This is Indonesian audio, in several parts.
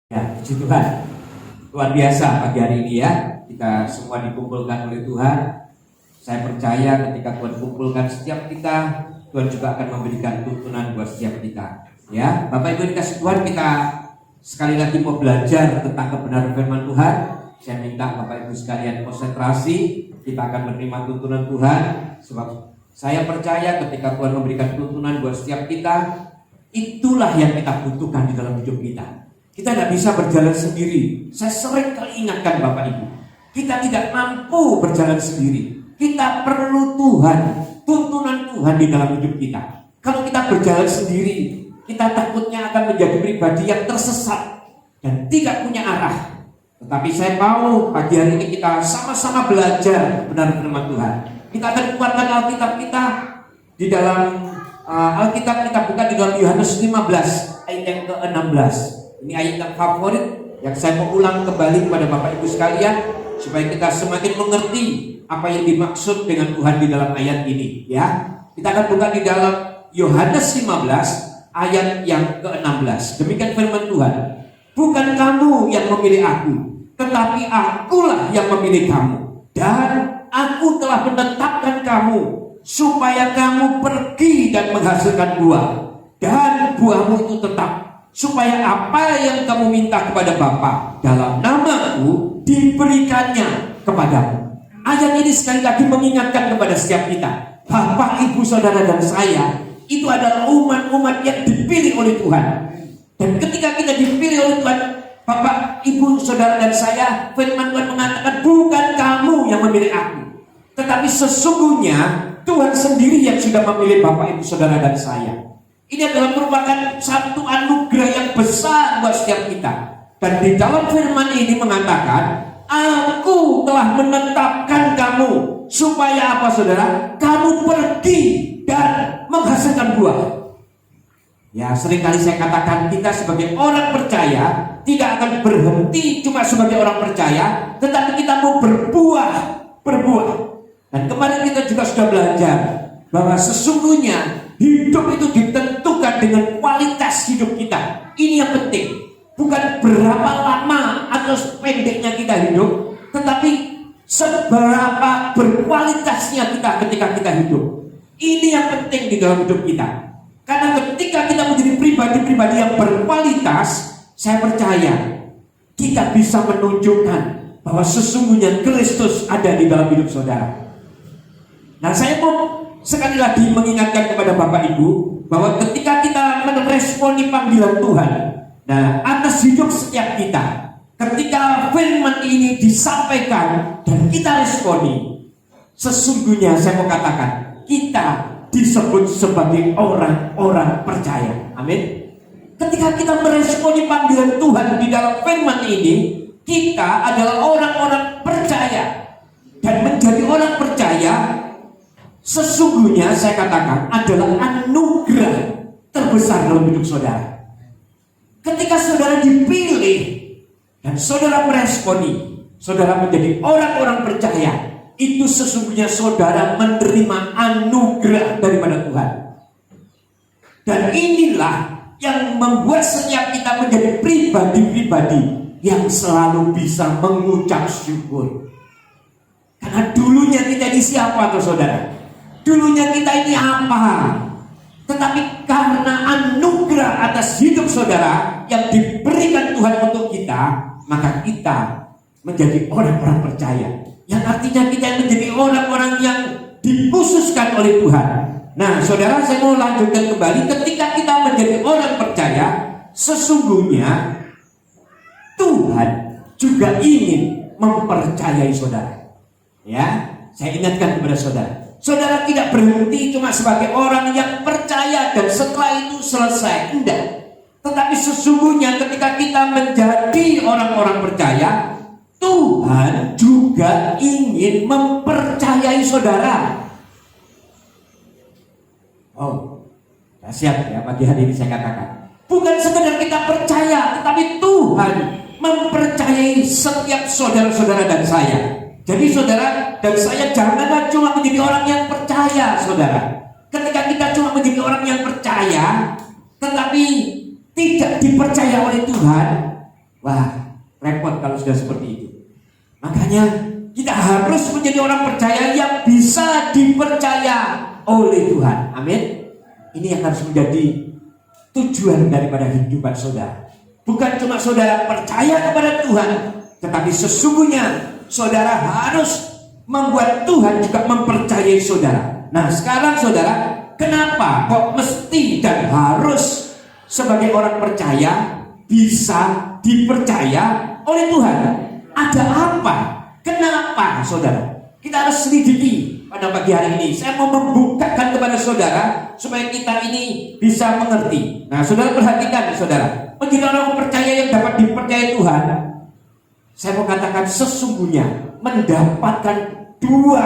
Ya, puji Tuhan. Luar biasa pagi hari ini ya. Kita semua dikumpulkan oleh Tuhan. Saya percaya ketika Tuhan kumpulkan setiap kita, Tuhan juga akan memberikan tuntunan buat setiap kita. Ya, Bapak Ibu dikasih Tuhan, kita sekali lagi mau belajar tentang kebenaran firman Tuhan. Saya minta Bapak Ibu sekalian konsentrasi. Kita akan menerima tuntunan Tuhan. Sebab saya percaya ketika Tuhan memberikan tuntunan buat setiap kita, itulah yang kita butuhkan di dalam hidup kita. Kita tidak bisa berjalan sendiri. Saya sering kali ingatkan Bapak Ibu, kita tidak mampu berjalan sendiri. Kita perlu Tuhan, tuntunan Tuhan di dalam hidup kita. Kalau kita berjalan sendiri, kita takutnya akan menjadi pribadi yang tersesat dan tidak punya arah. Tetapi saya mau pagi hari ini kita sama-sama belajar benar firman Tuhan. Kita akan keluarkan Alkitab kita di dalam Alkitab kita buka di dalam Yohanes 15 ayat yang ke-16. Ini ayat yang favorit yang saya mau ulang kembali kepada Bapak Ibu sekalian supaya kita semakin mengerti apa yang dimaksud dengan Tuhan di dalam ayat ini ya. Kita akan buka di dalam Yohanes 15 ayat yang ke-16. Demikian firman Tuhan. Bukan kamu yang memilih aku, tetapi akulah yang memilih kamu. Dan aku telah menetapkan kamu supaya kamu pergi dan menghasilkan buah. Dan buahmu itu tetap, supaya apa yang kamu minta kepada Bapa dalam namaku diberikannya kepadamu. Ayat ini sekali lagi mengingatkan kepada setiap kita, Bapak, Ibu, Saudara dan saya itu adalah umat-umat yang dipilih oleh Tuhan. Dan ketika kita dipilih oleh Tuhan, Bapak, Ibu, Saudara dan saya, firman Tuhan mengatakan bukan kamu yang memilih aku, tetapi sesungguhnya Tuhan sendiri yang sudah memilih Bapak, Ibu, Saudara dan saya. Ini adalah merupakan satu anugerah yang besar buat setiap kita. Dan di dalam firman ini mengatakan, aku telah menetapkan kamu supaya apa saudara? Kamu pergi dan menghasilkan buah. Ya, seringkali saya katakan kita sebagai orang percaya tidak akan berhenti cuma sebagai orang percaya, tetapi kita mau berbuah. Dan kemarin kita juga sudah belajar bahwa sesungguhnya hidup itu ditentukan dengan kualitas hidup kita. Ini yang penting. Bukan berapa lama atau pendeknya kita hidup, tetapi seberapa berkualitasnya kita ketika kita hidup. Ini yang penting di dalam hidup kita. Karena ketika kita menjadi pribadi-pribadi yang berkualitas, saya percaya kita bisa menunjukkan bahwa sesungguhnya Kristus ada di dalam hidup saudara. Nah, saya mau sekali lagi mengingatkan kepada Bapak Ibu bahwa ketika kita meresponi panggilan Tuhan, nah atas hidup setiap kita, ketika firman ini disampaikan dan kita responi, sesungguhnya saya mau katakan kita disebut sebagai orang-orang percaya. Amin. Ketika kita meresponi panggilan Tuhan di dalam firman ini, kita adalah orang-orang percaya. Dan menjadi orang percaya sesungguhnya saya katakan adalah anugerah terbesar dalam hidup saudara. Ketika saudara dipilih dan saudara meresponi, saudara menjadi orang-orang percaya, itu sesungguhnya saudara menerima anugerah daripada Tuhan. Dan inilah yang membuat setiap kita menjadi pribadi-pribadi yang selalu bisa mengucap syukur. Karena dulunya kita ini siapa tuh saudara? Dulunya kita ini apa? Tetapi karena anugerah atas hidup saudara yang diberikan Tuhan untuk kita, maka kita menjadi orang-orang percaya. Yang artinya kita menjadi orang-orang yang dikhususkan oleh Tuhan. Nah saudara, saya mau lanjutkan kembali. Ketika kita menjadi orang percaya, sesungguhnya Tuhan juga ingin mempercayai saudara. Ya, saya ingatkan kepada saudara, saudara tidak berhenti cuma sebagai orang yang percaya dan setelah itu selesai. Tidak. Tetapi sesungguhnya ketika kita menjadi orang-orang percaya, Tuhan juga ingin mempercayai saudara. Oh, siap ya pagi hari ini saya katakan. Bukan sekedar kita percaya, tetapi Tuhan mempercayai setiap saudara-saudara dan saya. Jadi saudara dan saya janganlah cuma menjadi orang yang percaya, saudara. Ketika kita cuma menjadi orang yang percaya, tetapi tidak dipercaya oleh Tuhan, Wah, repot kalau sudah seperti itu. Makanya kita harus menjadi orang percaya yang bisa dipercaya oleh Tuhan. Amin. Ini yang harus menjadi tujuan daripada kehidupan saudara. Bukan cuma saudara percaya kepada Tuhan, tetapi sesungguhnya saudara harus membuat Tuhan juga mempercayai saudara. Nah sekarang saudara, kenapa kok mesti dan harus sebagai orang percaya bisa dipercaya oleh Tuhan? Ada apa? Kenapa saudara? Kita harus selidiki pada pagi hari ini. Saya mau membukakan kepada saudara supaya kita ini bisa mengerti. Nah saudara perhatikan saudara, menjadi orang percaya yang dapat dipercaya Tuhan, saya mau katakan sesungguhnya mendapatkan dua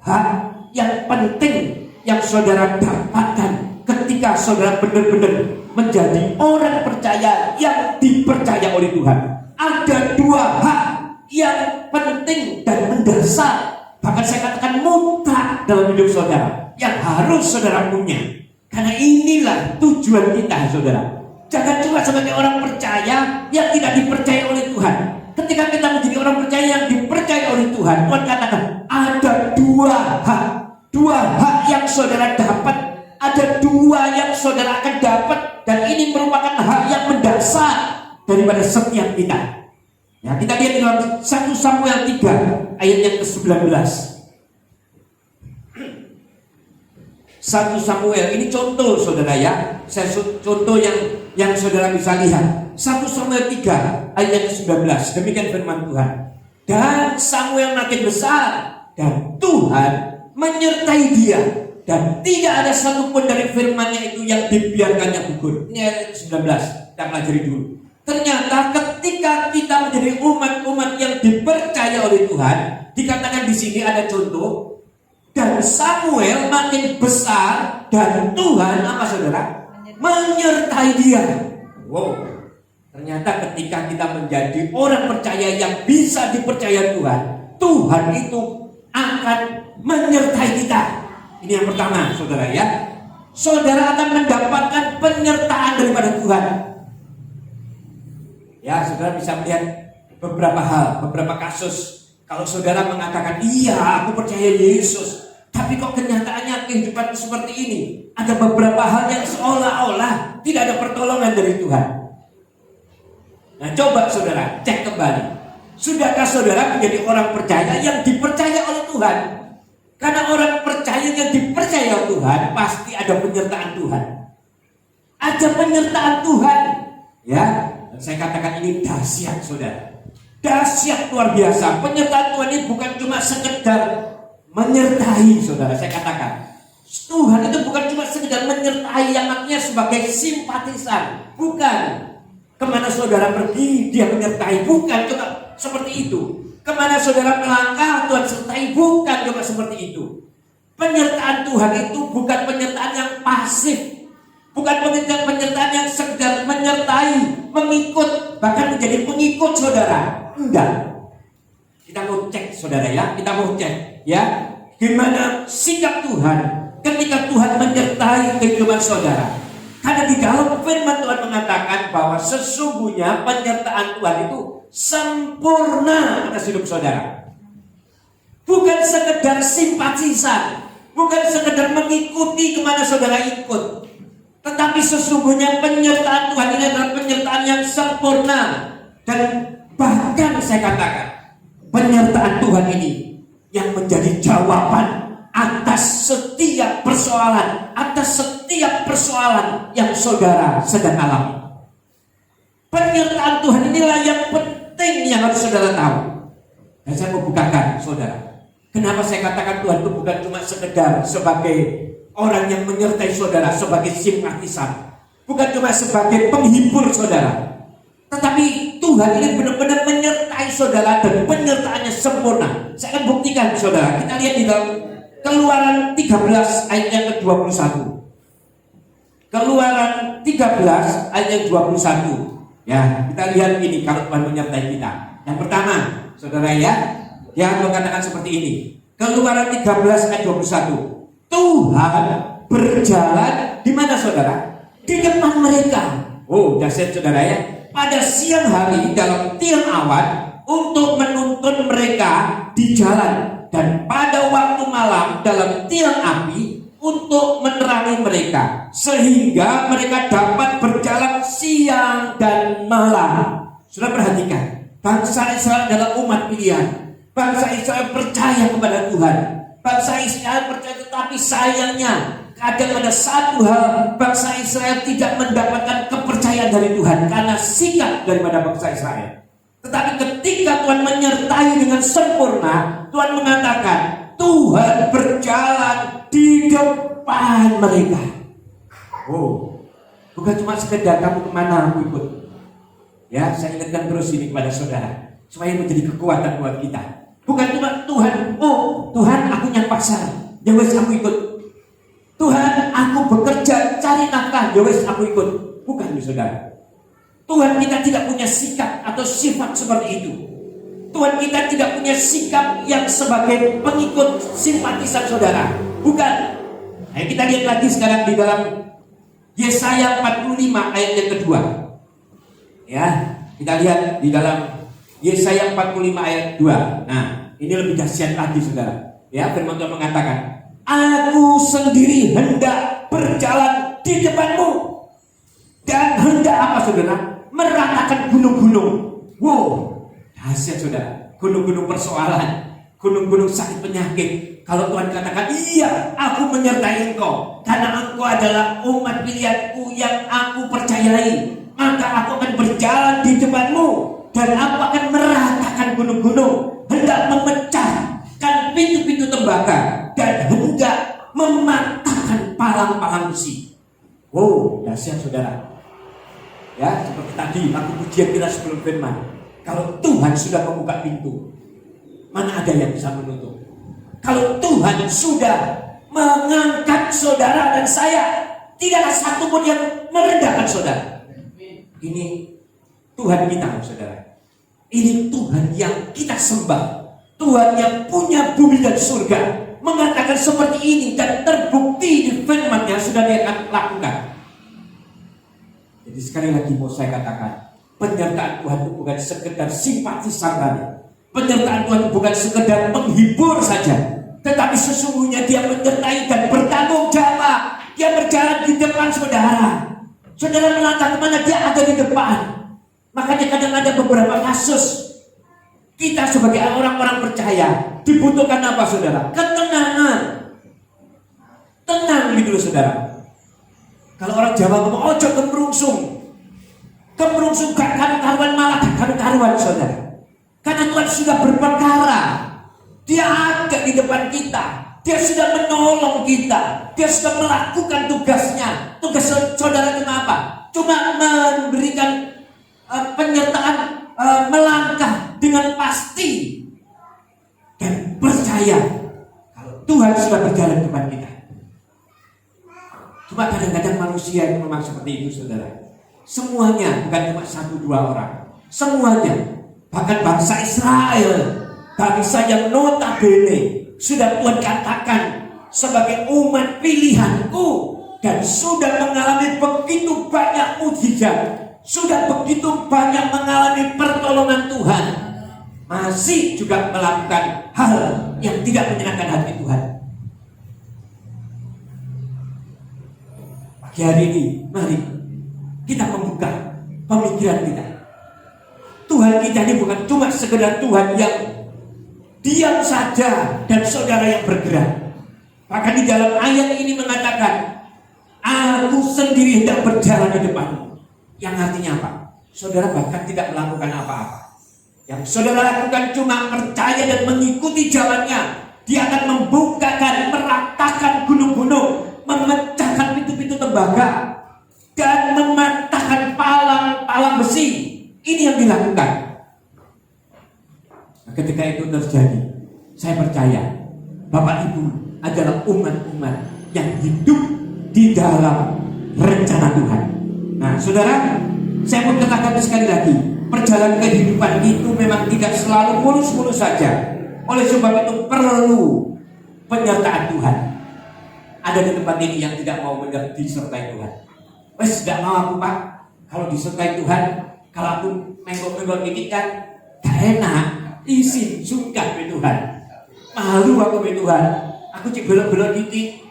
hak yang penting yang saudara dapatkan ketika saudara benar-benar menjadi orang percaya yang dipercaya oleh Tuhan. Ada dua hak yang penting dan mendasar, bahkan saya katakan mutlak dalam hidup saudara, yang harus saudara punya. Karena inilah tujuan kita saudara. Jangan cuma sebagai orang percaya yang tidak dipercaya oleh Tuhan. Ketika kita menjadi orang percaya yang dipercaya oleh Tuhan, Tuhan katakan ada dua hak yang saudara dapat, ada dua yang saudara akan dapat, dan ini merupakan hak yang mendasar daripada setiap kita. Ya, kita lihat di dalam 1 Samuel 3 ayat yang ke-19. 1 Samuel ini contoh saudara ya. Saya contoh yang saudara bisa lihat. 1 Samuel 3 ayat yang ke-19. Demikian firman Tuhan. Dan Samuel makin besar dan Tuhan menyertai dia, dan tidak ada satupun dari firman-Nya itu yang dibiarkannya gugur. Ini ayat 19. Kita pelajari dulu. Ternyata ketika kita menjadi umat-umat yang dipercaya oleh Tuhan, dikatakan di sini ada contoh, dan Samuel makin besar dan Tuhan apa saudara? Menyertai dia. Wow. Ternyata ketika kita menjadi orang percaya yang bisa dipercaya Tuhan, Tuhan itu akan menyertai kita. Ini yang pertama saudara ya. Saudara akan mendapatkan penyertaan daripada Tuhan. Ya, saudara bisa melihat beberapa hal, beberapa kasus. Kalau saudara mengatakan, iya aku percaya Yesus, tapi kok kenyataannya kehidupan seperti ini. Ada beberapa hal yang seolah-olah tidak ada pertolongan dari Tuhan. Nah coba saudara cek kembali. Sudahkah saudara menjadi orang percaya yang dipercaya oleh Tuhan? Karena orang percaya yang dipercaya Tuhan pasti ada penyertaan Tuhan. Ada penyertaan Tuhan. Ya. Saya katakan ini dahsyat saudara. Dahsyat luar biasa. Penyertaan Tuhan ini bukan cuma sekedar menyertai saudara. Saya katakan Tuhan itu bukan cuma sekedar menyertai yang artinya sebagai simpatisan. Bukan. Kemana saudara pergi dia menyertai. Bukan cuma seperti itu. Kemana saudara melangkah Tuhan sertai. Bukan cuma seperti itu. Penyertaan Tuhan itu bukan penyertaan yang pasif. Bukan penyertaan yang sekedar menyertai, mengikut, bahkan menjadi pengikut saudara. Enggak. Kita mau cek saudara ya, kita mau cek ya, gimana sikap Tuhan ketika Tuhan menyertai kehidupan saudara. Karena di dalam firman Tuhan mengatakan bahwa sesungguhnya penyertaan Tuhan itu sempurna atas hidup saudara. Bukan sekedar simpatisan, bukan sekedar mengikuti kemana saudara ikut. Tetapi sesungguhnya penyertaan Tuhan ini adalah penyertaan yang sempurna. Dan bahkan saya katakan penyertaan Tuhan ini yang menjadi jawaban atas setiap persoalan yang saudara sedang alami. Penyertaan Tuhan inilah yang penting yang harus saudara tahu. Dan saya mau bukakan saudara, kenapa saya katakan Tuhan itu bukan cuma sekedar sebagai orang yang menyertai saudara, sebagai simpatisan, bukan cuma sebagai penghibur saudara, tetapi Tuhan ini benar-benar menyertai saudara dan penyertaannya sempurna. Saya akan buktikan saudara. Kita lihat di dalam Keluaran 13 ayat yang ke-21. Keluaran 13 ayat yang 21. Ya, kita lihat ini kalau Tuhan menyertai kita. Yang pertama, saudara ya, dia mengatakan seperti ini. Keluaran 13 ayat 21. Tuhan berjalan di mana saudara? Di depan mereka. Oh, dahsyat saudara ya. pada siang hari dalam tiang awan untuk menuntun mereka di jalan, dan pada waktu malam dalam tiang api untuk menerangi mereka, sehingga mereka dapat berjalan siang dan malam. Sudah perhatikan, bangsa Israel adalah umat pilihan. Bangsa Israel percaya kepada Tuhan. Bangsa Israel percaya, tetapi sayangnya kadang ada satu hal, bangsa Israel tidak mendapatkan kepercayaan dari Tuhan karena sikap daripada bangsa Israel. Tetapi ketika Tuhan menyertai dengan sempurna, Tuhan mengatakan Tuhan berjalan di depan mereka. Oh, bukan cuma sekedar kamu kemana aku ikut. Ya, saya ingatkan terus ini kepada saudara, supaya menjadi kekuatan buat kita. Bukan cuma Tuhan, oh Tuhan aku yang paksa, ya wes aku ikut. Tuhan aku bekerja cari nafkah, ya wes aku ikut. Bukan saudara. Tuhan kita tidak punya sikap atau sifat seperti itu. Tuhan kita tidak punya sikap yang sebagai pengikut simpatisan saudara. Bukan. Nah, kita lihat lagi sekarang di dalam Yesaya 45 ayat yang kedua. Ya, kita lihat di dalam Yesaya 45 ayat 2. Nah, ini lebih dahsyat lagi saudara. Ya, firman Tuhan mengatakan, aku sendiri hendak berjalan di depanmu. Dan hendak apa saudara? Meratakan gunung-gunung. Wow, dahsyat saudara. Gunung-gunung persoalan, gunung-gunung sakit penyakit. Kalau Tuhan katakan, iya aku menyertai engkau, karena engkau adalah umat pilihanku yang aku percayai, maka aku akan berjalan di depanmu, dan aku akan meratakan gunung-gunung, hendak memecahkan pintu-pintu tembaga, dan hendak mematahkan palang-palang besi. Wow, dahsyat saudara. Ya, seperti tadi aku pujian kita sebelum firman. Kalau Tuhan sudah membuka pintu, mana ada yang bisa menutup? Kalau Tuhan sudah mengangkat saudara dan saya, tidak ada satupun yang merendahkan saudara. Ini Tuhan kita, saudara. Ini Tuhan yang kita sembah. Tuhan yang punya bumi dan surga mengatakan seperti ini, dan terbukti di firman-Nya sudah dia akan lakukan. Jadi sekali lagi mau saya katakan, penyertaan Tuhan itu bukan sekedar simpatisan saja. Penyertaan Tuhan itu bukan sekedar menghibur saja, tetapi sesungguhnya dia menyertai dan bertanggung jawab. Dia berjalan di depan saudara. Saudara melangkah kemana, dia ada di depan. Makanya kadang ada beberapa kasus kita sebagai orang-orang percaya dibutuhkan apa saudara? Ketenangan. Tenang gitu loh saudara. Kalau orang Jawa ngomong ojo kemrungsung. Kemrungsung gak karu-karuan, malah gak karu-karuan saudara. Karena Tuhan sudah berperkara. Dia ada di depan kita. Dia sudah menolong kita. Dia sudah melakukan tugasnya. Tugas saudara cuma apa? Cuma memberikan penyertaan, melangkah dengan pasti dan percaya kalau Tuhan sudah berjalan di depan kita. Cuma kadang-kadang manusia itu memang seperti itu saudara. Semuanya, bukan cuma 1-2 orang. Semuanya, bahkan bangsa Israel, bangsa yang notabene sudah Tuhan katakan sebagai umat pilihanku, dan sudah mengalami begitu banyak mukjizat, sudah begitu banyak mengalami pertolongan Tuhan, masih juga melakukan hal yang tidak menyenangkan hati Tuhan. Pagi hari ini, mari kita membuka pemikiran kita. Tuhan kita ini bukan cuma sekedar Tuhan yang diam saja dan saudara yang bergerak. Bahkan di dalam ayat ini mengatakan, aku sendiri hendak berjalan di depanmu. Yang artinya apa? Saudara bahkan tidak melakukan apa-apa. Yang saudara lakukan cuma percaya dan mengikuti jalannya. Dia akan membukakan, meratakan gunung-gunung, memecahkan pintu-pintu tembaga, dan mematahkan palang-palang besi. Ini yang dilakukan. Nah, ketika itu terjadi, saya percaya Bapak Ibu adalah umat-umat yang hidup di dalam rencana Tuhan. Nah saudara, saya mau katakan sekali lagi, perjalanan kehidupan itu memang tidak selalu mulus-mulus saja. Oleh sebab itu perlu penyertaan Tuhan. Ada di tempat ini yang tidak mau disertai Tuhan. Wes, tidak mau aku Pak. Kalau disertai Tuhan, Kalau aku menggok-menggok dikit kan gak enak. Izin sungkan be Tuhan. Malu aku be Tuhan. Aku cik belok-belok dikit.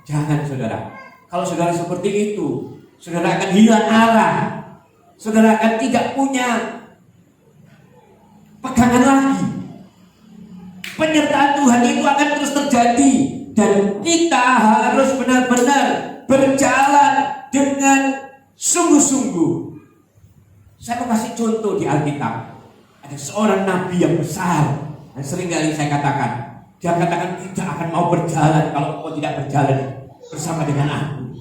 Jangan saudara. Kalau saudara seperti itu, saudara akan hilang arah. Saudara akan tidak punya pegangan lagi. Penyertaan Tuhan itu akan terus terjadi. Dan kita harus benar-benar berjalan dengan sungguh-sungguh. Saya mau kasih contoh di Alkitab. Ada seorang nabi yang besar. Dan seringkali saya katakan, dia katakan tidak akan mau berjalan kalau engkau tidak berjalan bersama dengan aku.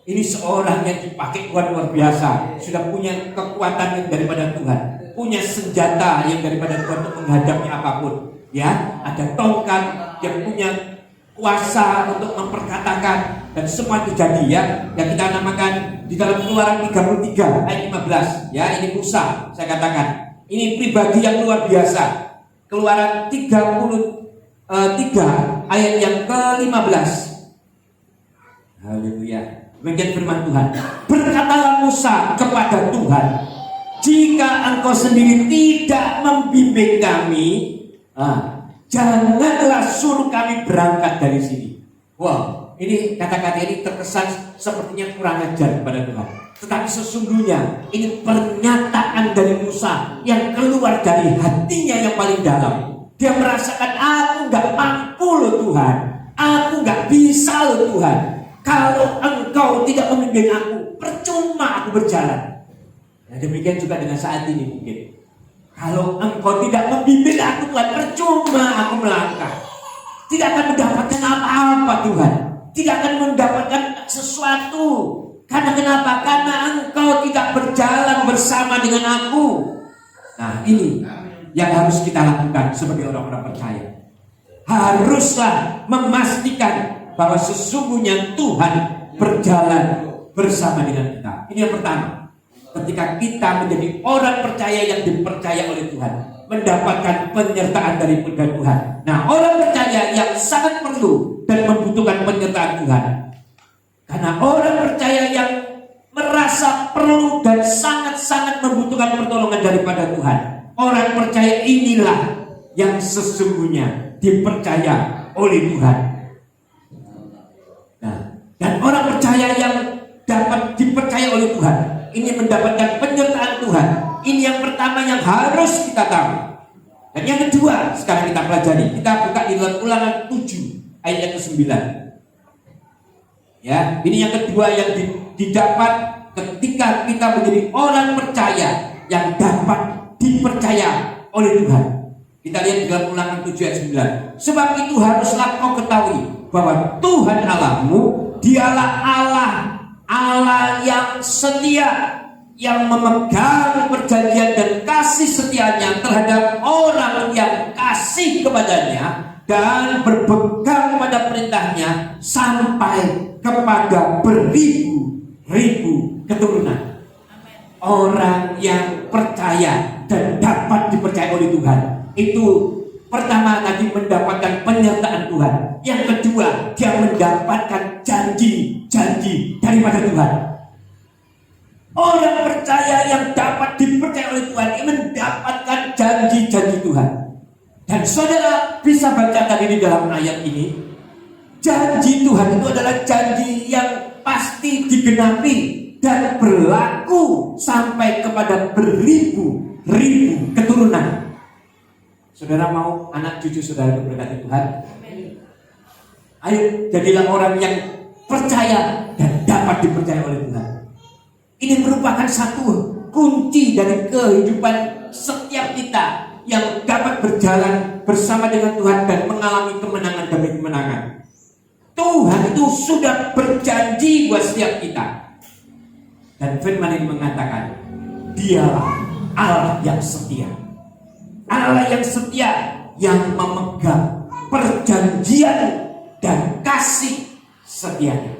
Ini seorang yang dipakai Tuhan luar biasa. Sudah punya kekuatan yang daripada Tuhan, punya senjata yang daripada Tuhan untuk menghadapi apapun. Ya, ada tongkat, dia punya kuasa untuk memperkatakan, dan semua terjadi ya. Yang kita namakan di dalam Keluaran 33 ayat 15. Ya, ini Musa, saya katakan. Ini pribadi yang luar biasa. Keluaran 33 ayat yang ke-15. Haleluya. Demikian firman Tuhan. Berkatalah Musa kepada Tuhan, jika engkau sendiri tidak membimbing kami, janganlah suruh kami berangkat dari sini. Wow, ini kata-kata ini terkesan sepertinya kurang ajar kepada Tuhan. Tetapi sesungguhnya ini pernyataan dari Musa yang keluar dari hatinya yang paling dalam. Dia merasakan, aku gak mampu loh Tuhan, aku gak bisa loh Tuhan. Kalau engkau tidak membimbing aku, percuma aku berjalan. Nah, demikian juga dengan saat ini mungkin. Kalau engkau tidak membimbing aku Tuhan, percuma aku melangkah. Tidak akan mendapatkan apa-apa Tuhan. Tidak akan mendapatkan sesuatu. Karena kenapa? Karena engkau tidak berjalan bersama dengan aku. Nah, ini yang harus kita lakukan sebagai orang-orang percaya. Haruslah memastikan bahwa sesungguhnya Tuhan berjalan bersama dengan kita. Ini yang pertama. Ketika kita menjadi orang percaya yang dipercaya oleh Tuhan, mendapatkan penyertaan dari Tuhan. Nah, orang percaya yang sangat perlu dan membutuhkan penyertaan Tuhan. Karena orang percaya yang merasa perlu dan sangat-sangat membutuhkan pertolongan daripada Tuhan, orang percaya inilah yang sesungguhnya dipercaya oleh Tuhan. Nah, dan orang percaya yang dapat dipercaya oleh Tuhan, ini mendapatkan penyertaan Tuhan. Ini yang pertama yang harus kita tahu. Dan yang kedua, sekarang kita pelajari. Kita buka di dalam Ulangan 7 ayat ke-9. Ya, ini yang kedua yang didapat ketika kita menjadi orang percaya yang dapat dipercaya oleh Tuhan. Kita lihat di dalam Ulangan 7 ayat 9. Sebab itu haruslah kau ketahui bahwa Tuhan Allahmu, dialah Allah yang setia, yang memegang perjanjian dan kasih setianya terhadap orang yang kasih kepadanya dan berpegang pada perintahnya sampai kepada beribu-ribu keturunan. Orang yang percaya dan dapat dipercaya oleh Tuhan itu pertama tadi mendapatkan penyertaan Tuhan. Yang kedua, dia mendapatkan janji-janji daripada Tuhan. Orang percaya yang dapat dipercaya oleh Tuhan ini mendapatkan janji-janji Tuhan. Dan saudara bisa baca tadi di dalam ayat ini, janji Tuhan itu adalah janji yang pasti digenapi dan berlaku sampai kepada beribu-ribu keturunan. Saudara mau anak cucu saudara diberkati Tuhan? Ayo jadilah orang yang percaya dan dapat dipercaya oleh Tuhan. Ini merupakan satu kunci dari kehidupan setiap kita yang dapat berjalan bersama dengan Tuhan dan mengalami kemenangan demi kemenangan. Tuhan itu sudah berjanji buat setiap kita. Dan firman ini mengatakan, dialah Allah yang setia. Allah yang setia, yang memegang perjanjian dan kasih setianya.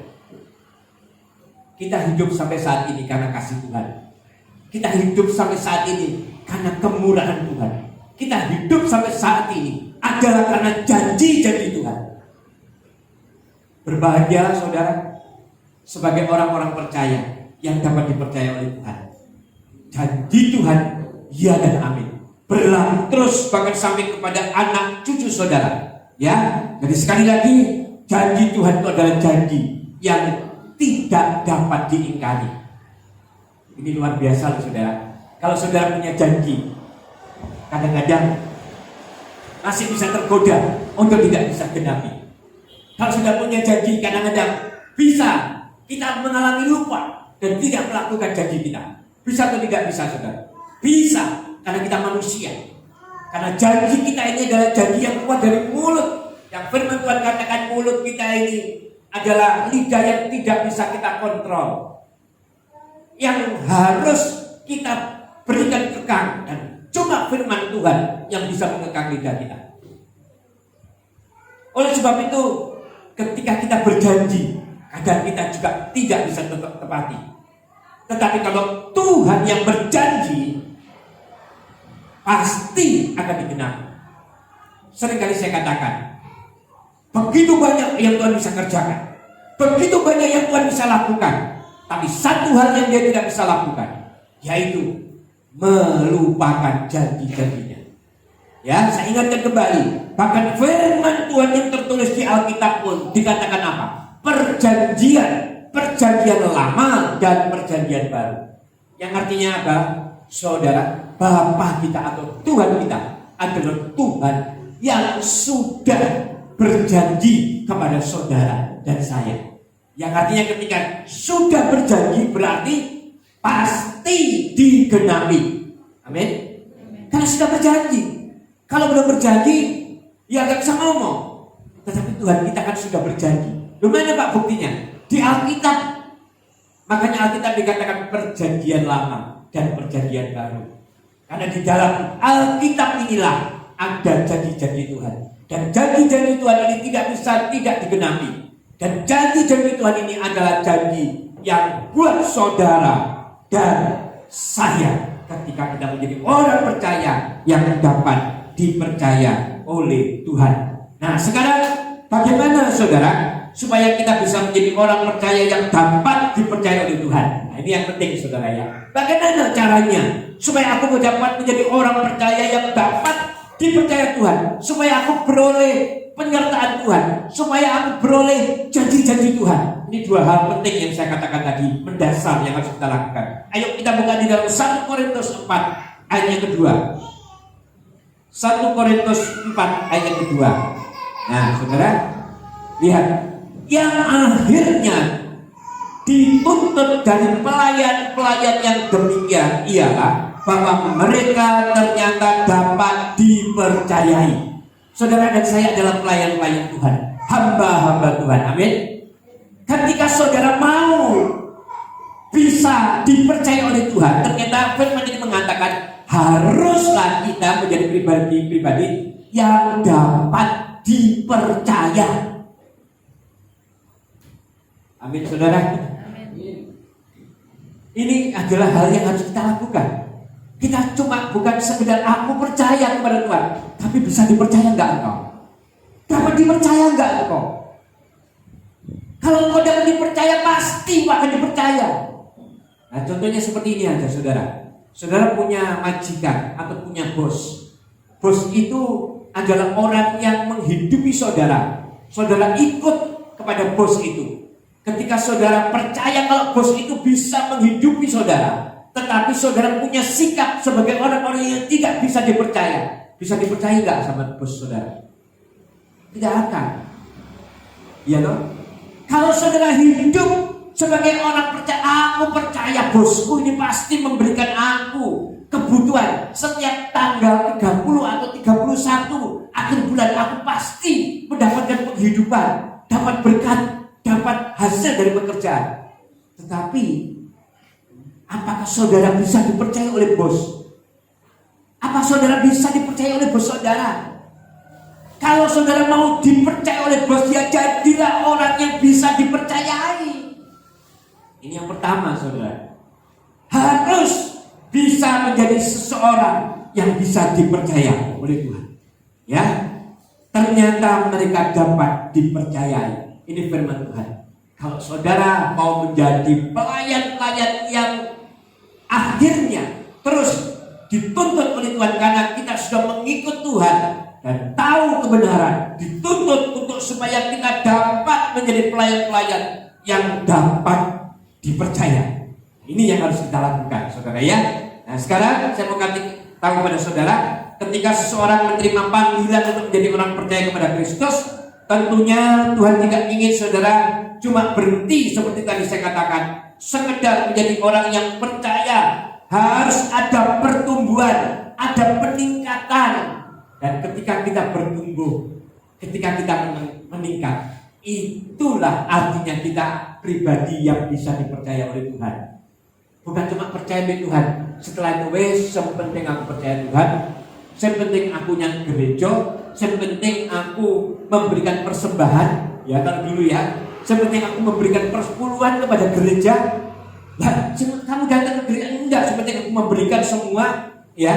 Kita hidup sampai saat ini karena kasih Tuhan. Kita hidup sampai saat ini karena kemurahan Tuhan. Kita hidup sampai saat ini adalah karena janji-janji Tuhan. Berbahagia saudara sebagai orang-orang percaya yang dapat dipercaya oleh Tuhan. janji Tuhan ya dan amin, berlaku terus bahkan sampai kepada anak cucu saudara. Ya, jadi sekali lagi janji Tuhan itu adalah janji yang tidak dapat diingkari. Ini luar biasa loh saudara. Kalau saudara punya janji, kadang-kadang masih bisa tergoda untuk tidak bisa genapi. Kalau sudah punya janji, kadang-kadang bisa kita mengalami lupa dan tidak melakukan janji kita. Bisa atau tidak bisa saudara? Bisa, karena kita manusia. Karena janji kita ini adalah janji yang keluar dari mulut. Yang firman Tuhan katakan mulut kita ini adalah lidah yang tidak bisa kita kontrol, yang harus kita berikan kekang, dan cuma firman Tuhan yang bisa mengekang lidah kita. Oleh sebab itu, ketika kita berjanji, kadang kita juga tidak bisa tepati. Tetapi kalau Tuhan yang berjanji, pasti akan digenapi. Seringkali saya katakan, begitu banyak yang Tuhan bisa kerjakan, begitu banyak yang Tuhan bisa lakukan, tapi satu hal yang dia tidak bisa lakukan, yaitu melupakan janji-janjinya. Ya, saya ingatkan kembali, bahkan firman Tuhan yang tertulis di Alkitab pun dikatakan apa? Perjanjian lama dan perjanjian baru. Yang artinya apa? Saudara, Bapa kita atau Tuhan kita adalah Tuhan yang sudah berjanji kepada saudara dan saya. Yang artinya ketika sudah berjanji berarti pasti digenapi. Amin. Karena sudah berjanji. Kalau belum berjanji, ya gak bisa ngomong. Tetapi Tuhan kita kan sudah berjanji. Gimana Pak buktinya? Di Alkitab. Makanya Alkitab dikatakan perjanjian lama dan perjanjian baru. Karena di dalam Alkitab inilah ada janji-janji Tuhan. Dan janji-janji Tuhan ini tidak bisa tidak digenapi. Dan janji-janji Tuhan ini adalah janji yang buat saudara dan saya ketika kita menjadi orang percaya yang dapat dipercaya oleh Tuhan. Nah sekarang bagaimana saudara supaya kita bisa menjadi orang percaya yang dapat dipercaya oleh Tuhan? Nah ini yang penting saudara ya. Bagaimana caranya supaya aku dapat menjadi orang percaya yang dapat dipercaya Tuhan, supaya aku beroleh penyertaan Tuhan, supaya aku beroleh janji-janji Tuhan. Ini dua hal penting yang saya katakan tadi, mendasar yang harus kita lakukan. Ayo kita buka di dalam 1 Korintus 4 ayat yang kedua. 1 Korintus 4 ayat yang kedua. Nah saudara, lihat, yang akhirnya dituntut dari pelayan-pelayan yang demikian ialah bahwa mereka ternyata dapat dipercayai. Saudara dan saya adalah pelayan-pelayan Tuhan, hamba-hamba Tuhan, amin. Ketika saudara mau bisa dipercaya oleh Tuhan, ternyata firman ini mengatakan haruslah kita menjadi pribadi-pribadi yang dapat dipercaya. Amin saudara. Ini adalah hal yang harus kita lakukan. Kita cuma bukan sekedar aku percaya kepada Tuhan, tapi bisa dipercaya enggak engkau? Dapat dipercaya enggak engkau? Kalau engkau dapat dipercaya, pasti engkau akan dipercaya. Nah contohnya seperti ini aja saudara. Saudara punya majikan atau punya bos. Bos itu adalah orang yang menghidupi saudara. Saudara ikut kepada bos itu. Ketika saudara percaya kalau bos itu bisa menghidupi saudara, tetapi saudara punya sikap sebagai orang-orang yang tidak bisa dipercaya. Bisa dipercaya gak sama bos saudara? Tidak akan. Iya toh? Kalau saudara hidup sebagai orang percaya, aku percaya bosku ini pasti memberikan aku kebutuhan setiap tanggal 30 atau 31 akhir bulan, aku pasti mendapatkan penghidupan, dapat berkat, dapat hasil dari pekerjaan. Tetapi apakah saudara bisa dipercaya oleh bos? Apa saudara bisa dipercaya oleh bos saudara? Kalau saudara mau dipercaya oleh bos, ya jadilah orang yang bisa dipercayai. Ini yang pertama saudara. Harus bisa menjadi seseorang yang bisa dipercaya oleh Tuhan. Ya, ternyata mereka dapat dipercayai. Ini firman Tuhan. Kalau saudara mau menjadi pelayan-pelayan yang akhirnya terus dituntut oleh Tuhan karena kita sudah mengikut Tuhan dan tahu kebenaran, dituntut untuk supaya kita dapat menjadi pelayan-pelayan yang dapat dipercaya. Ini yang harus kita lakukan, saudara ya. Nah, sekarang saya mau kasih tahu pada saudara, ketika seseorang menerima panggilan untuk menjadi orang percaya kepada Kristus, tentunya Tuhan tidak ingin saudara cuma berhenti seperti tadi saya katakan, sekedar menjadi orang yang percaya. Harus ada pertumbuhan, ada peningkatan. Dan ketika kita bertumbuh, ketika kita meningkat, itulah artinya kita pribadi yang bisa dipercaya oleh Tuhan. Bukan cuma percaya oleh Tuhan, setelah itu yang penting aku percaya Tuhan, yang penting aku yang gereja, yang penting aku memberikan persembahan, ya kalau dulu ya, yang penting aku memberikan persepuluhan kepada gereja. Lah, kamu datang ke gereja enggak, seperti aku memberikan semua, ya,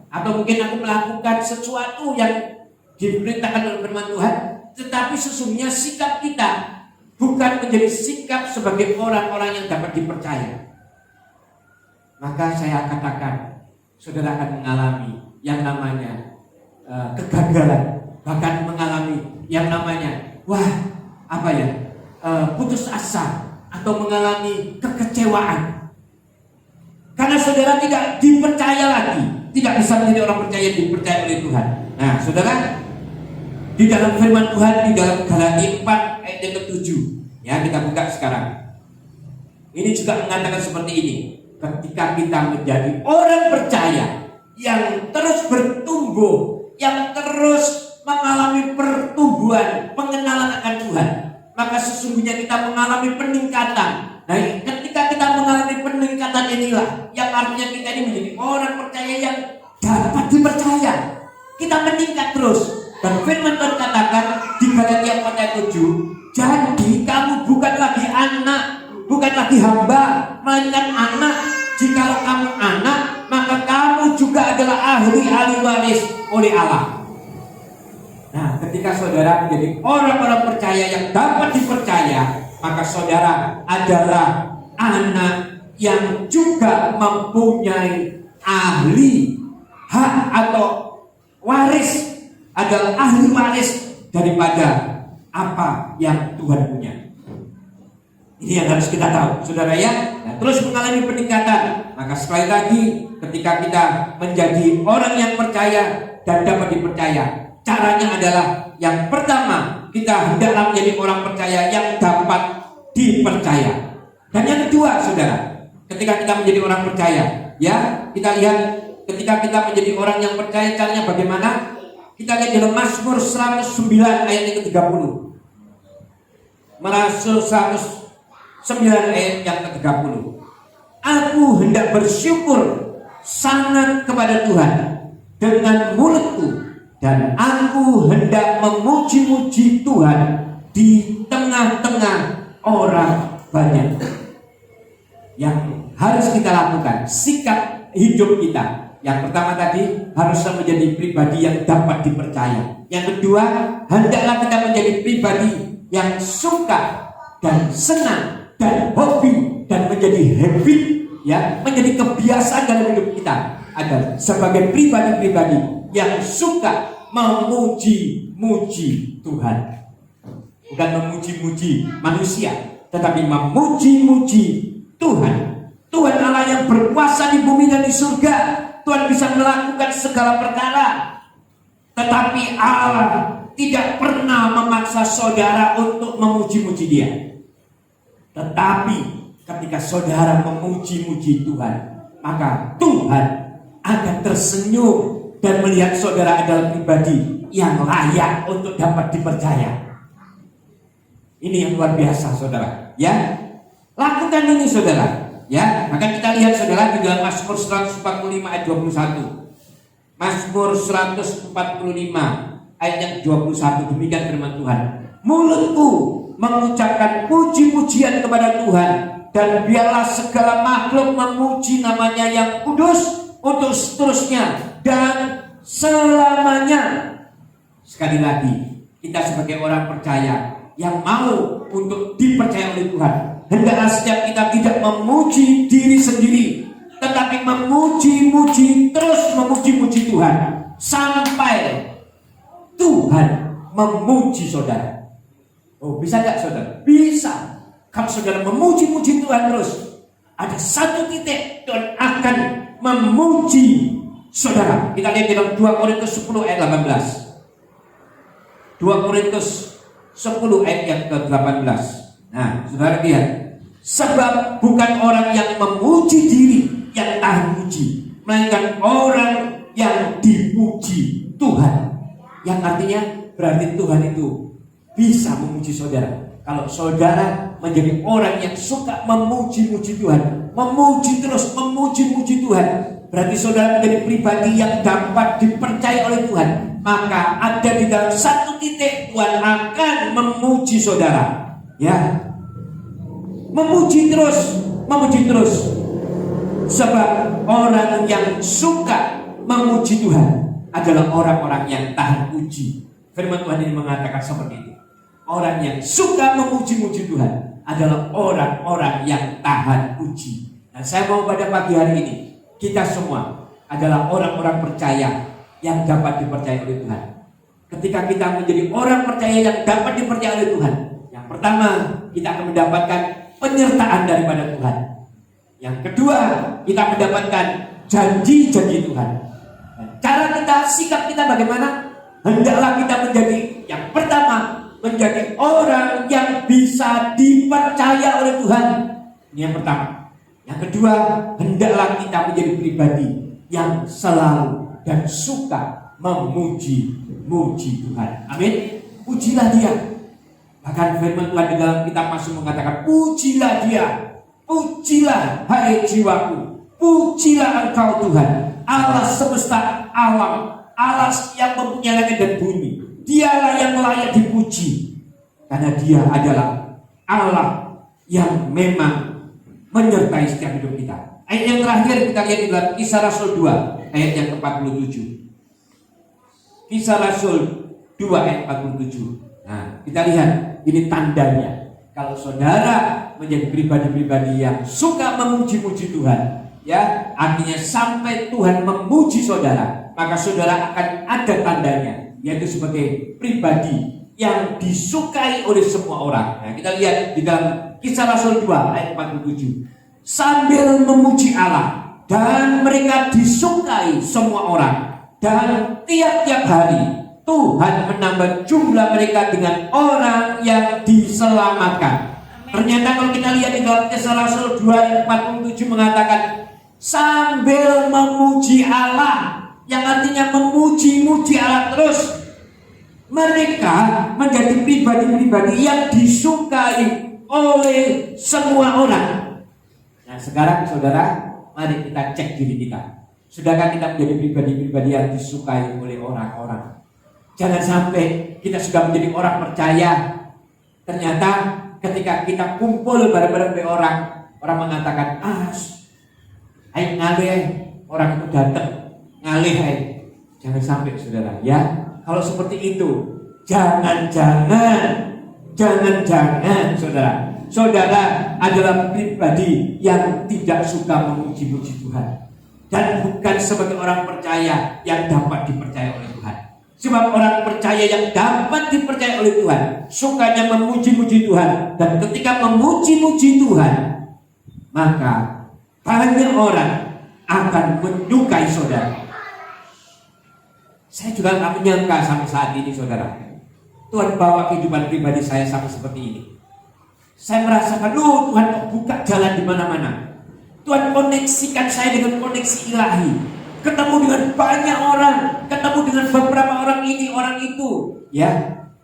atau mungkin aku melakukan sesuatu yang diperintahkan oleh firman Tuhan, tetapi sesungguhnya sikap kita bukan menjadi sikap sebagai orang-orang yang dapat dipercaya. Maka saya katakan, saudara akan mengalami yang namanya kegagalan, bahkan mengalami yang namanya putus asa, atau mengalami kekecewaan karena saudara tidak dipercaya lagi, tidak bisa menjadi orang percaya yang dipercaya oleh Tuhan. Nah, saudara, di dalam firman Tuhan di dalam Galatia 4 ayat yang ke-7, ya kita buka sekarang. Ini juga mengatakan seperti ini. Ketika kita menjadi orang percaya yang terus bertumbuh, yang terus mengalami pertumbuhan pengenalan akan Tuhan, maka sesungguhnya kita mengalami peningkatan. Nah, ketika kita mengalami peningkatan inilah yang artinya kita ini menjadi orang percaya yang dapat dipercaya. Kita meningkat terus. Dan firman Tuhan katakan di Galatia 4 ayat 7, jadi kamu bukan lagi anak, bukan lagi hamba, melainkan anak. Jikalau kamu anak, maka kamu juga adalah ahli waris oleh Allah. Nah, ketika saudara menjadi orang-orang percaya yang dapat dipercaya, maka saudara adalah anak yang juga mempunyai ahli hak atau waris, adalah ahli waris daripada apa yang Tuhan punya. Ini yang harus kita tahu, saudara ya. Nah, terus mengalami peningkatan. Maka sekali lagi, ketika kita menjadi orang yang percaya dan dapat dipercaya, caranya adalah yang pertama, kita hendaklah menjadi orang percaya yang dapat dipercaya. Dan yang kedua, saudara, ketika kita menjadi orang percaya, ya, kita lihat ketika kita menjadi orang yang percaya, caranya bagaimana? Kita lihat dalam Mazmur 109 ayat yang ke-30. Mazmur 109 ayat yang ke-30. Aku hendak bersyukur sangat kepada Tuhan dengan mulutku, dan aku hendak memuji-muji Tuhan di tengah-tengah orang banyak. Yang harus kita lakukan, sikap hidup kita. Yang pertama tadi, haruslah menjadi pribadi yang dapat dipercaya. Yang kedua, hendaklah kita menjadi pribadi yang suka dan senang dan hobi dan menjadi habit, ya, menjadi kebiasaan dalam hidup kita. Ada sebagai pribadi-pribadi yang suka memuji-muji Tuhan, bukan memuji-muji manusia, tetapi memuji-muji Tuhan. Tuhan Allah yang berkuasa di bumi dan di surga. Tuhan bisa melakukan segala perkara, tetapi Allah tidak pernah memaksa saudara untuk memuji-muji Dia. Tetapi ketika saudara memuji-muji Tuhan, maka Tuhan akan tersenyum dan melihat saudara adalah pribadi yang layak untuk dapat dipercaya. Ini yang luar biasa, saudara. Ya, lakukan ini, saudara. Ya, maka kita lihat, saudara, di dalam Mazmur 145 ayat 21. Mazmur 145 ayat yang 21, demikian firman Tuhan. Mulutku mengucapkan puji-pujian kepada Tuhan, dan biarlah segala makhluk memuji namanya yang kudus untuk seterusnya dan selamanya. Sekali lagi, kita sebagai orang percaya yang mau untuk dipercaya oleh Tuhan, hendaklah setiap kita tidak memuji diri sendiri, tetapi memuji-muji, terus memuji-muji Tuhan sampai Tuhan memuji saudara. Oh, bisa gak saudara? Bisa. Kalau saudara memuji-muji Tuhan terus, ada satu titik Tuhan akan memuji saudara. Kita lihat dalam 2 Korintus 10 ayat 18. 2 Korintus 10 ayat yang ke-18. Nah, saudara lihat. Sebab bukan orang yang memuji diri yang tahan puji, melainkan orang yang dipuji Tuhan. Yang artinya berarti Tuhan itu bisa memuji saudara. Kalau saudara menjadi orang yang suka memuji-muji Tuhan, memuji terus, memuji-muji Tuhan, berarti saudara menjadi pribadi yang dapat dipercaya oleh Tuhan. Maka ada di dalam satu titik Tuhan akan memuji saudara. Ya, memuji terus, memuji terus. Sebab orang yang suka memuji Tuhan adalah orang-orang yang tahan puji. Firman Tuhan ini mengatakan seperti itu. Orang yang suka memuji-muji Tuhan adalah orang-orang yang tahan puji. Dan saya mau pada pagi hari ini, kita semua adalah orang-orang percaya yang dapat dipercaya oleh Tuhan. Ketika kita menjadi orang percaya yang dapat dipercaya oleh Tuhan, yang pertama kita akan mendapatkan penyertaan daripada Tuhan. Yang kedua, kita mendapatkan janji-janji Tuhan. Dan cara kita, sikap kita bagaimana? Hendaklah kita menjadi, yang pertama, menjadi orang yang bisa dipercaya oleh Tuhan. Ini yang pertama. Yang kedua, hendaklah kita menjadi pribadi yang selalu dan suka memuji-muji Tuhan. Amin. Pujilah Dia. Bahkan firman Tuhan di dalam kitab Mazmur mengatakan, pujilah Dia, pujilah hai jiwaku, pujilah Engkau Tuhan, Allah semesta alam, Allah yang mempunyai langit dan bumi. Dialah yang layak dipuji, karena Dia adalah Allah yang memang menyertai setiap hidup kita. Ayat yang terakhir kita lihat di dalam Kisah Rasul 2 ayat yang ke-47. Kisah Rasul 2 ayat 47. Nah, kita lihat ini tandanya. Kalau saudara menjadi pribadi-pribadi yang suka memuji-muji Tuhan, ya, artinya sampai Tuhan memuji saudara, maka saudara akan ada tandanya, yaitu sebagai pribadi yang disukai oleh semua orang. Nah, kita lihat di dalam Kisah Rasul 2 ayat 47. Sambil memuji Allah, dan mereka disukai semua orang, dan tiap-tiap hari Tuhan menambah jumlah mereka dengan orang yang diselamatkan. Ternyata kalau kita lihat di dalam Kisah Rasul 2 ayat 47 mengatakan sambil memuji Allah, yang artinya memuji-muji Allah terus, mereka menjadi pribadi-pribadi yang disukai oleh semua orang. Nah, sekarang saudara, mari kita cek diri kita. Sudahkah kita menjadi pribadi-pribadi yang disukai oleh orang-orang? Jangan sampai kita sudah menjadi orang percaya, ternyata ketika kita kumpul bareng-bareng dengan orang, orang mengatakan, ayo ngalih, orang itu datang ngalih, ayo. Jangan sampai saudara, ya. Kalau seperti itu, jangan saudara adalah pribadi yang tidak suka memuji-muji Tuhan, dan bukan sebagai orang percaya yang dapat dipercaya oleh Tuhan. Sebab orang percaya yang dapat dipercaya oleh Tuhan sukanya memuji-muji Tuhan, dan ketika memuji-muji Tuhan, maka banyak orang akan menyukai saudara. Saya juga tidak menyangka sampai saat ini saudara, Tuhan bawa kehidupan pribadi saya sampai seperti ini. Saya merasakan, Tuhan buka jalan di mana-mana. Tuhan koneksikan saya dengan koneksi ilahi. Ketemu dengan banyak orang, ketemu dengan beberapa orang ini, orang itu, ya.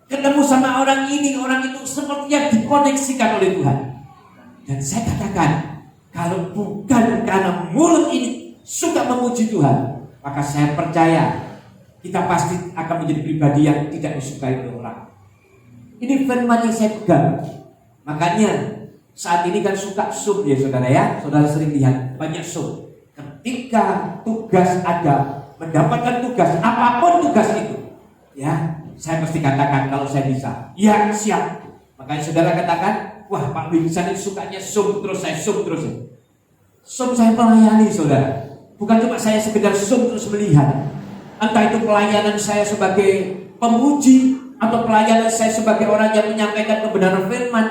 Ketemu sama orang ini, orang itu, sepertinya dikoneksikan oleh Tuhan. Dan saya katakan, kalau bukan karena mulut ini suka memuji Tuhan, maka saya percaya kita pasti akan menjadi pribadi yang tidak disukai oleh orang. Ini firman yang saya pegang. Makanya saat ini kan suka Zoom ya saudara, ya. Saudara sering lihat banyak Zoom. Ketika tugas ada, mendapatkan tugas, apapun tugas itu, ya, saya pasti katakan kalau saya bisa, ya siap. Makanya saudara katakan, wah Pak Wilson itu sukanya Zoom terus, saya Zoom terus. Som saya melayani saudara. Bukan cuma saya sekedar som terus melihat. Entah itu pelayanan saya sebagai pemuji atau pelayanan saya sebagai orang yang menyampaikan kebenaran firman.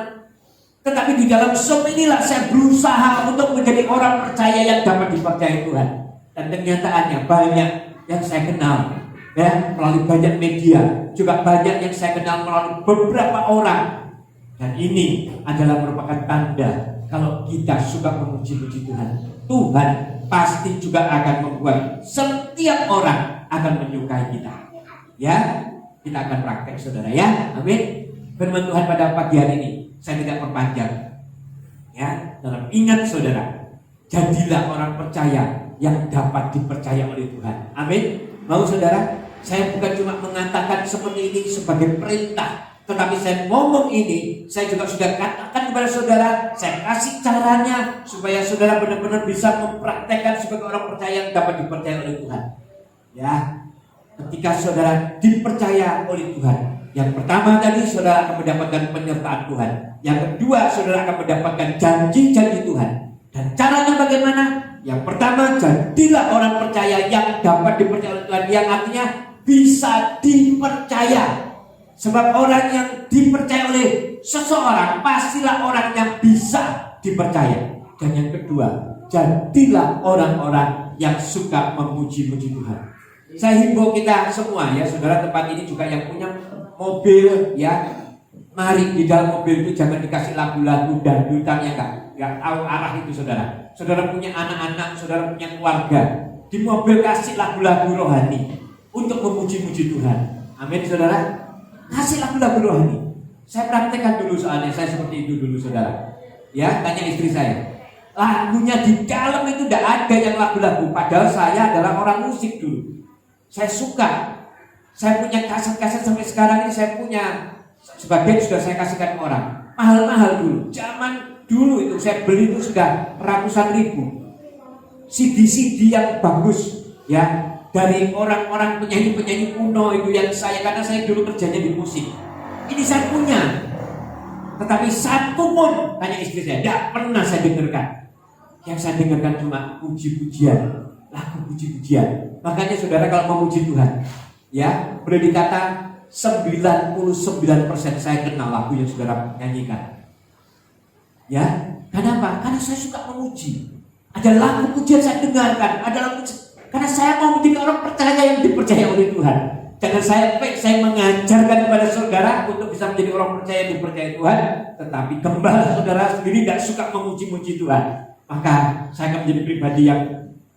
Tetapi di dalam som inilah saya berusaha untuk menjadi orang percaya yang dapat dipercayai Tuhan. Dan kenyataannya banyak yang saya kenal ya, melalui banyak media, juga banyak yang saya kenal melalui beberapa orang. Dan ini adalah merupakan tanda kalau kita suka memuji-muji Tuhan, Tuhan pasti juga akan membuat setiap orang akan menyukai kita. Ya, kita akan praktek saudara ya. Amin. Firman Tuhan pada pagi hari ini saya tidak perpanjang. Ya, dalam ingat saudara, jadilah orang percaya yang dapat dipercaya oleh Tuhan. Amin. Mau saudara? Saya bukan cuma mengatakan seperti ini sebagai perintah, tetapi saya ngomong ini, saya juga sudah katakan kepada saudara, saya kasih caranya supaya saudara benar-benar bisa mempraktekkan sebagai orang percaya yang dapat dipercaya oleh Tuhan. Ya, ketika saudara dipercaya oleh Tuhan, yang pertama tadi saudara akan mendapatkan penyertaan Tuhan. Yang kedua saudara akan mendapatkan janji-janji Tuhan. Dan caranya bagaimana? Yang pertama, jadilah orang percaya yang dapat dipercaya oleh Tuhan, yang artinya bisa dipercaya. Sebab orang yang dipercaya oleh seseorang pastilah orang yang bisa dipercaya. Dan yang kedua, jadilah orang-orang yang suka memuji-muji Tuhan. Saya himbau kita semua ya, saudara, tempat ini juga yang punya mobil ya, mari di dalam mobil itu jangan dikasih lagu-lagu dangdutan ya enggak. Enggak tahu arah itu saudara. Saudara punya anak-anak, saudara punya keluarga, di mobil kasih lagu-lagu rohani untuk memuji-muji Tuhan. Amin saudara. Kasih lagu-lagu rohani. Saya praktekkan dulu soalnya saya seperti itu dulu saudara. Ya, tanya istri saya. Lagunya di dalam itu tidak ada yang lagu-lagu. Padahal saya adalah orang musik dulu. Saya suka. Saya punya kaset-kaset sampai sekarang ini saya punya. Sebagian sudah saya kasihkan ke orang. Mahal-mahal dulu. Zaman dulu itu saya beli itu sudah ratusan ribu. CD-CD yang bagus ya. Dari orang-orang penyanyi-penyanyi kuno itu yang saya, karena saya dulu kerjanya di musik. Ini saya punya. Tetapi satu pun, tanya istri saya, tidak pernah saya dengarkan. Yang saya dengarkan cuma puji-pujian, lagu puji-pujian. Makanya saudara kalau memuji Tuhan, ya boleh dikata 99% saya kenal lagu yang saudara nyanyikan. Ya, kenapa? Karena saya suka memuji. Ada lagu pujian saya dengarkan, ada lagu karena saya mau menjadi orang percaya yang dipercaya oleh Tuhan. Jangan saya mengajarkan kepada saudara untuk bisa menjadi orang percaya yang dipercaya Tuhan, tetapi kembali saudara sendiri tidak suka memuji-muji Tuhan, maka saya akan menjadi pribadi yang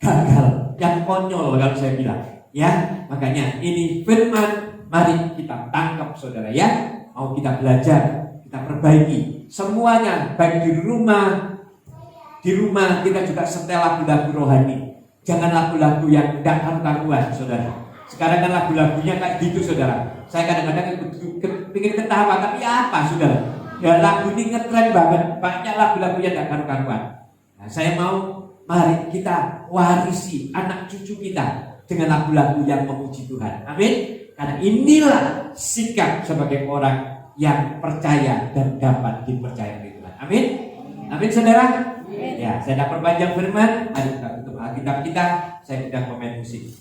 gagal, yang konyol kalau saya bilang. Ya, makanya ini firman, mari kita tangkap saudara ya. Mau kita belajar, kita perbaiki semuanya, baik di rumah kita juga setel lagu-lagu rohani. Jangan lagu-lagu yang tidak karu-karuan, saudara. Sekarang kan lagu-lagunya kayak gitu, saudara. Saya kadang-kadang pengen ketawa, tapi apa, saudara? Ya lagu ini ngetren banget, banyak lagu-lagu yang tidak karu-karuan. Nah, saya mau, mari kita warisi anak cucu kita dengan lagu-lagu yang memuji Tuhan. Amin. Karena inilah sikap sebagai orang yang percaya dan dapat dipercaya oleh Tuhan. Amin. Amin, saudara. Ya, saya tidak perpanjang firman. Mari kita tutup Alkitab kita. Saya tidak komen musik.